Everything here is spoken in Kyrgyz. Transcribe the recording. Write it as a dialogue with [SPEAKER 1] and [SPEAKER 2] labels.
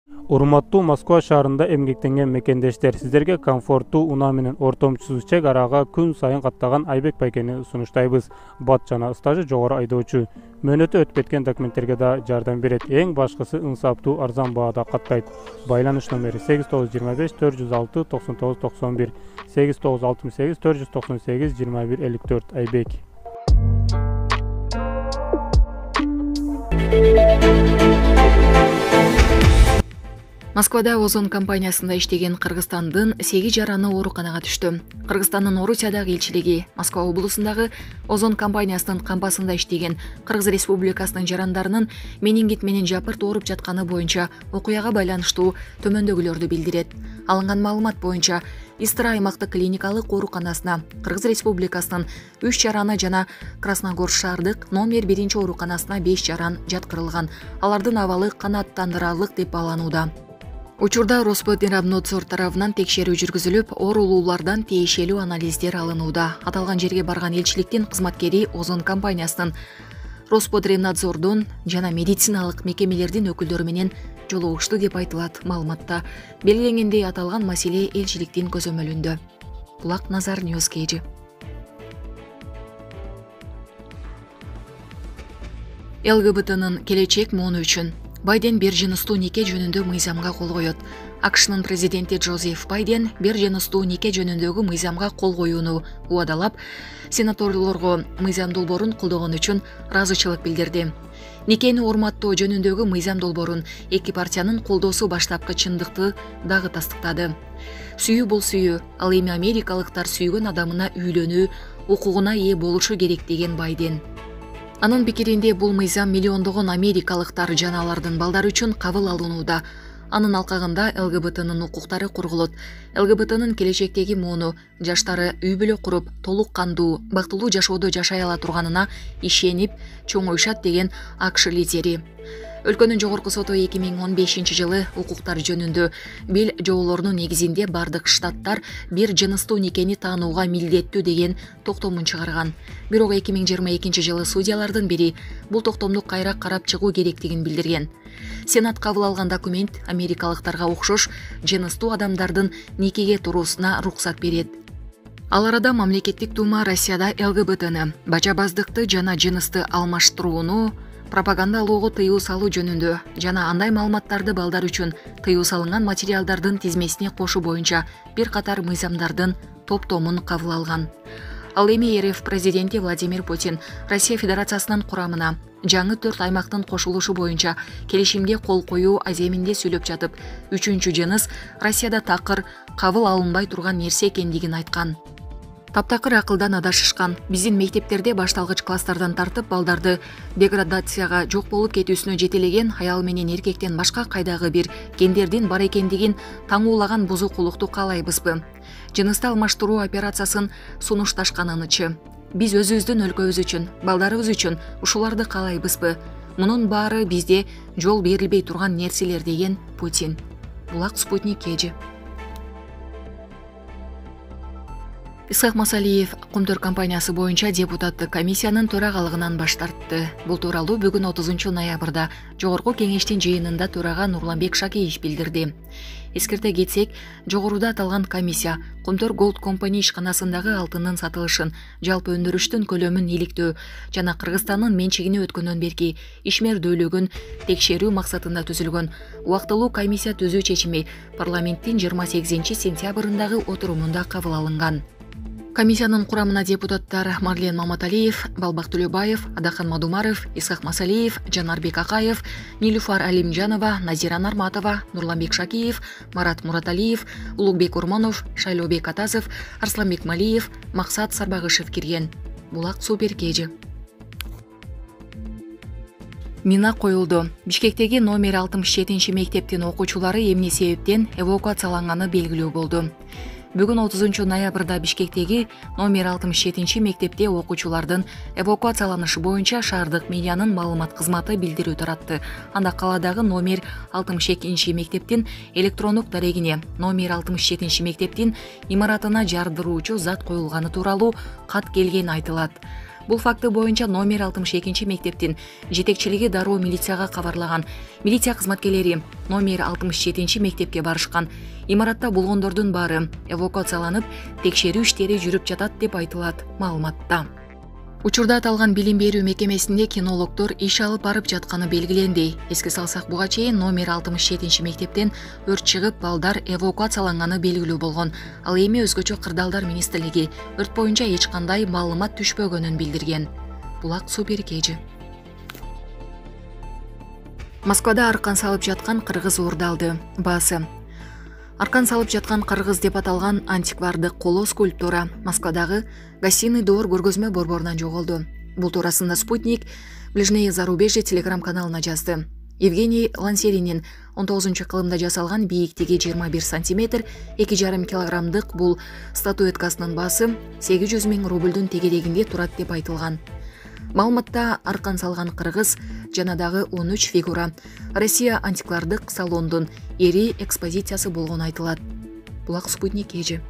[SPEAKER 1] Урматтуу Москва шаарында эмгектенген мекендештер, сиздерге комфорттуу, унаа менен ортомчусуз чек арага күн сайын каттаган Айбек Байкени сунуштайбыз. Бат жана стажы жогору айдоочу. Мөөнөтү өтүп кеткен документтерге да жардам берет. Эң башкысы инсаптуу, арзан баада каттайт. Байланыш номери 8925 406 99 91 8968 498 21 54 Айбек.
[SPEAKER 2] Москвада Озон компаниясында иштеген Кыргызстандын 8 жараны ооруканага түштү. Кыргызстандын Орусиядагы элчилиги Москва облусундагы Озон компаниясынын кампасында иштеген Кыргыз Республикасынын жарандарынын менингит менен жапырт ооруп жатканы боюнча окуяга байланыштуу төмөндөгүлөрдү билдирет. Алынган маалымат боюнча Истра аймактык клиникалык ооруканасына Кыргыз Республикасынын 3 жараны жана Красногорск шаардык номер 1 ооруканасына 5 жаран жаткырылган. Алардын абалы канааттандырарлык деп бааланууда. Учурда Роспотребнадзор тарабынан текшерүү жүргүзүлүп, оорулуулардан тиешелүү анализдер алынууда. Аталган жерге барган элчиликтин кызматкери Озон компаниясынын Роспотребнадзордун жана медициналык мекемелердин өкүлдөрү менен жолугушту деп айтылат маалыматта. Белгиленгендей, аталган маселе элчиликтин көзөмөлүндө. Булак Назар Ньюс Кейджи. ЛГБТнын келечек муну үчүн Байден бир жыныстуу нике жөнүндө мыйзамга кол коет. АКШнын президенти Джозеф Байден бир жыныстуу нике жөнүндөгү мыйзамга кол коюуну убадалап, сенаторлорго мыйзам долбоорун колдогон үчүн ыраазычылык билдирди. Никени урматтоо жөнүндөгү мыйзам долбоорун эки партиянын колдоосу баштапкы чындыкты дагы тастыктады. Сүйүү бул сүйүү, ал эми америкалыктар сүйгөн адамына үйлөнүү укугуна ээ болушу керек деген Байден. Анын пикиринде бул мыйзам миллиондогон америкалыктар жана алардын балдары үчүн кабыл алынууда. Анын алкагында ЛГБТнын укуктары корголот. ЛГБТнын келечектеги мууну жаштары үй бүлө куруп, толук кандуу, бактылуу жашоодо жашай ала турганына ишенип чоңоюшат деген АКШ лидери. Өлкөнүн жогорку соту 2015-жылы укуктар жөнүндө бел жоолорунун негизинде бардык штаттар бир жыныстуу никени таанууга милдеттүү деген токтомун чыгарган. Бирок 2022-жылы судьялардын бири бул токтомду кайра карап чыгуу керектигин билдирген. Сенат кабыл алган документ америкалыктарга окшош жыныстуу адамдардын никеге туруусуна уруксат берет. Ал арада мамлекеттик дума Россияда ЛГБТны, бажабаздыкты жана жынысты алмаштырууну пропагандалоого тыюу салуу жөнүндө жана андай маалыматтарды балдар үчүн тыюу салынган материалдардын тизмесине кошуу боюнча бир катар мыйзамдардын топтомун кабыл алган. Ал эми РФ президенти Владимир Путин Россия Федерациясынын курамына жаңы 4 аймактын кошулушу боюнча келишимге кол коюу аземинде сүйлөп жатып, үчүнчү жыныс Россияда такыр кабыл алынбай турган нерсе экендигин айткан. Таптакыр акылдан адашышкан. Биздин мектептерде башталгыч класстардан тартып балдарды деградацияга жок болуп кетүүсүнө жетелеген аял менен эркектен башка кайдагы бир гендердин бар экендигин таңуулаган бузукулукту каалайбызбы? Жынысты алмаштыруу операциясын сунушташканынычы. Биз өзүбүздүн өлкөбүз үчүн, балдарыбыз үчүн ушуларды каалайбызбы? Мунун баары бизде жол берилбей турган нерселер деген Путин. Булак Спутник Кейджи. Исхак Масалиев Кумтөр компаниясы боюнча депутаттык комиссиянын төрагалыгынан баш тартты. Бул тууралуу бүгүн 30 ноябрда жогорку кеңештин жыйынында төрага Нурланбек Шакиев билдирди. Эскерте кетсек, жогоруда аталган комиссия Кумтөр Gold Company ишканасындагы алтындын сатылышын, жалпы өндүрүштүн көлөмүн иликтөө жана Кыргызстандын менчигине өткөндөн берки ишмердүүлүгүн текшерүү максатында түзүлгөн убактылуу комиссия түзүү чечими парламенттин 28-сентябрындагы отурумунда кабыл алынган. Комиссиянын курамына депутаттар Марлен Маматалиев, Балбак Төлөбаев, Адахан Мадумаров, Исхак Масалиев, Жанарбек Акаев, Нилуфар Алимжанова, Назира Нарматова, Нурланбек Шакиев, Марат Мураталиев, Улукбек Урмонов, Шайлообек Атазов, Арсланбек Малиев, Максат Сарбагышев кирген. Булак Супер Кейджи. Мина коюлду. Бишкектеги номер 67 мектептин окуучулары эмне себептен эвакуацияланганы белгилүү болду. Бүгүн 30 ноябрда Бишкектеги номер 67 мектепте окуучулардын эвакуацияланышы боюнча шаардык медианын маалымат кызматы билдирүү таратты. Анда каладагы номер 62 мектептин электрондук дарегине номер 67 мектептин имаратына жардыруучу зат коюлганы тууралуу кат келгени айтылат. Бул факты боюнча номер 62 мектептин жетекчилиги дароо милицияга кабарлаган. Милиция кызматкерлери номер 67 мектепке барышкан. Имаратта болгондордун баары эвакуацияланып, текшерүү иштери жүрүп жатат деп айтылат маалыматта. Учурда аталган билим берүү мекемесинде кинологдор иш алып барып жатканы белгиленди. Эске салсак, буга чейин номер 67 мектептен өрт чыгып, балдар эвакуацияланганы белгилүү болгон. Ал эми өзгөчө кырдаалдар министрлиги өрт боюнча эч кандай маалымат түшпөгөнүн билдирген. Булак суу берекежи. Москвада аркан салып жаткан кыргыз уурдалды. Баасы. Аркан салып жаткан кыргыз деп аталган антиквардык коло скульптура Москвадагы гостиный двор көргөзмө борборунан жоголду. Бул туурасында Спутник Ближнее зарубежье телеграм-каналына жазды. Евгений Лансеринин 19-кылымда жасалган бийиктиги 21 сантиметр, 2,5 килограммдык бул статуэткасынын баасы 800 000 рубльдун тегерегинде турат деп айтылган. Маалыматта аркан салган кыргыз жана дагы 13 фигура Россия антиквардык салондун эри экспозициясы болгону айтылат. Булак Спутник эжи.